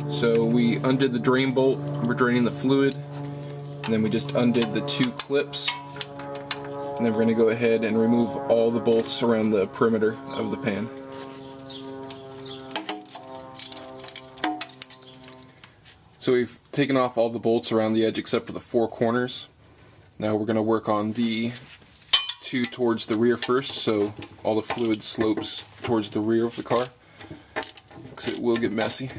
So we undid the drain bolt, we're draining the fluid, and then we just undid the two clips, and then we're going to go ahead and remove all the bolts around the perimeter of the pan. So we've taken off all the bolts around the edge except for the four corners. Now we're going to work on the two towards the rear first, so all the fluid slopes towards the rear of the car, because it will get messy.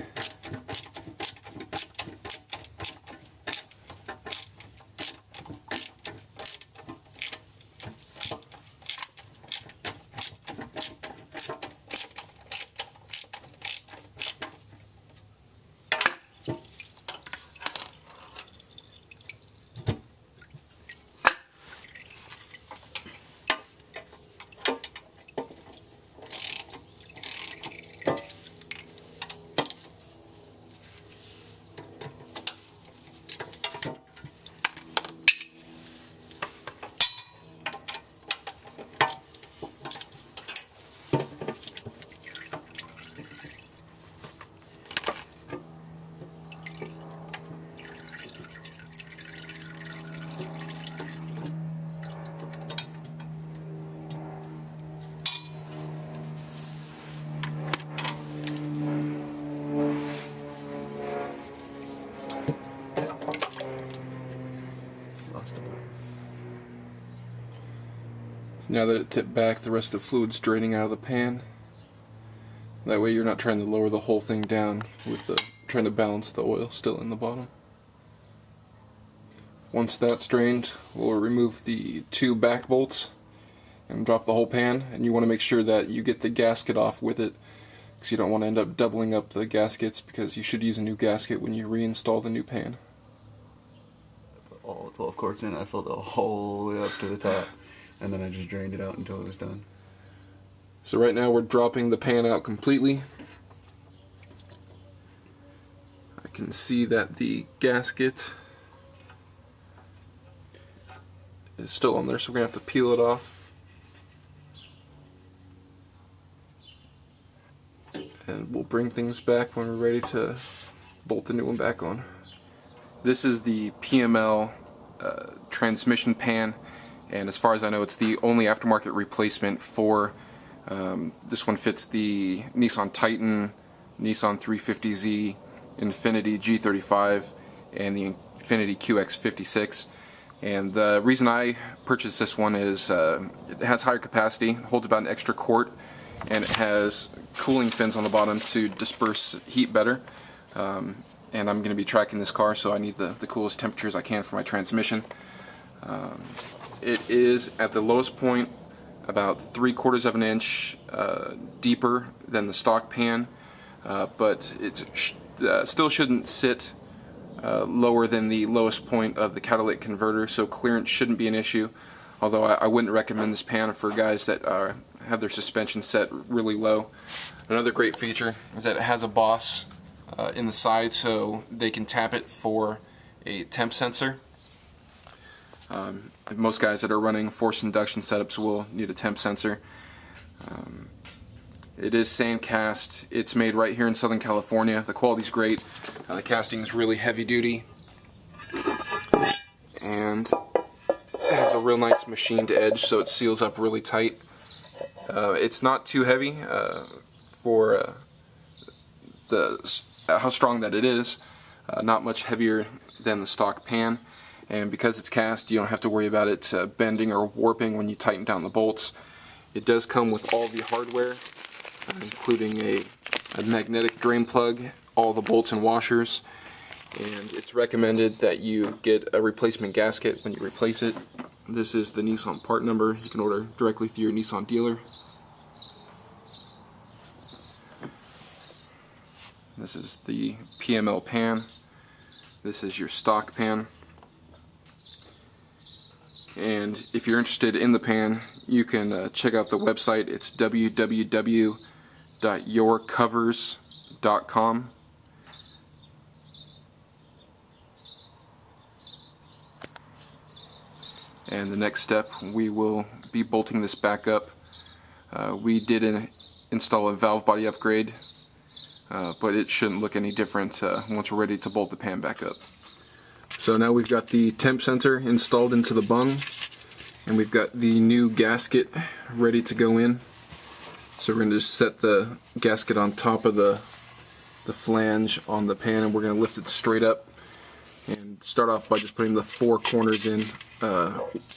Now that it tipped back, the rest of the fluid's draining out of the pan. That way you're not trying to lower the whole thing down with trying to balance the oil still in the bottom. Once that's drained, we'll remove the two back bolts and drop the whole pan, and you want to make sure that you get the gasket off with it, because you don't want to end up doubling up the gaskets, because you should use a new gasket when you reinstall the new pan. I put all 12 quarts in, I filled it all the way up to the top. And then I just drained it out until it was done. So right now we're dropping the pan out completely. I can see that the gasket is still on there, so we're going to have to peel it off. And we'll bring things back when we're ready to bolt the new one back on. This is the PML transmission pan. And as far as I know, it's the only aftermarket replacement for, this one fits the Nissan Titan, Nissan 350Z, Infiniti G35, and the Infiniti QX56. And the reason I purchased this one is it has higher capacity, holds about an extra quart, and it has cooling fins on the bottom to disperse heat better. And I'm going to be tracking this car, so I need the coolest temperatures I can for my transmission. It is at the lowest point about 3/4 of an inch deeper than the stock pan, but it still shouldn't sit lower than the lowest point of the catalytic converter, so clearance shouldn't be an issue, although I wouldn't recommend this pan for guys that have their suspension set really low. Another great feature is that it has a boss in the side, so they can tap it for a temp sensor. Most guys that are running forced induction setups will need a temp sensor. It is sand cast. It's made right here in Southern California. The quality's great. The casting is really heavy duty, and it has a real nice machined edge, so it seals up really tight. It's not too heavy for how strong that it is. Not much heavier than the stock pan. And because it's cast, you don't have to worry about it bending or warping when you tighten down the bolts. It does come with all the hardware, including a magnetic drain plug, all the bolts and washers, and it's recommended that you get a replacement gasket when you replace it. This is the Nissan part number. You can order directly through your Nissan dealer. This is the PML pan. This is your stock pan. And if you're interested in the pan, you can check out the website. It's www.yourcovers.com. And the next step, we will be bolting this back up. We did install a valve body upgrade but it shouldn't look any different once we're ready to bolt the pan back up. So now we've got the temp sensor installed into the bung, and we've got the new gasket ready to go in. So we're going to just set the gasket on top of the flange on the pan, and we're going to lift it straight up and start off by just putting the 4 corners in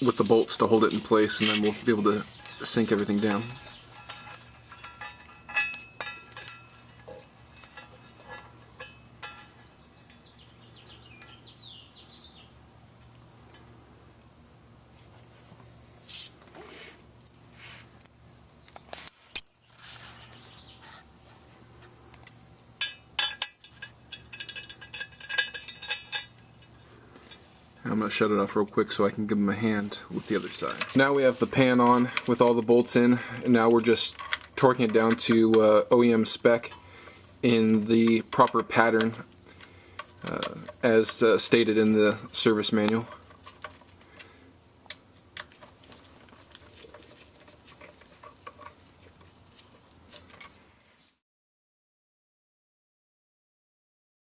with the bolts to hold it in place, and then we'll be able to sink everything down. I'm going to shut it off real quick so I can give them a hand with the other side. Now we have the pan on with all the bolts in, and now we're just torquing it down to OEM spec in the proper pattern as stated in the service manual.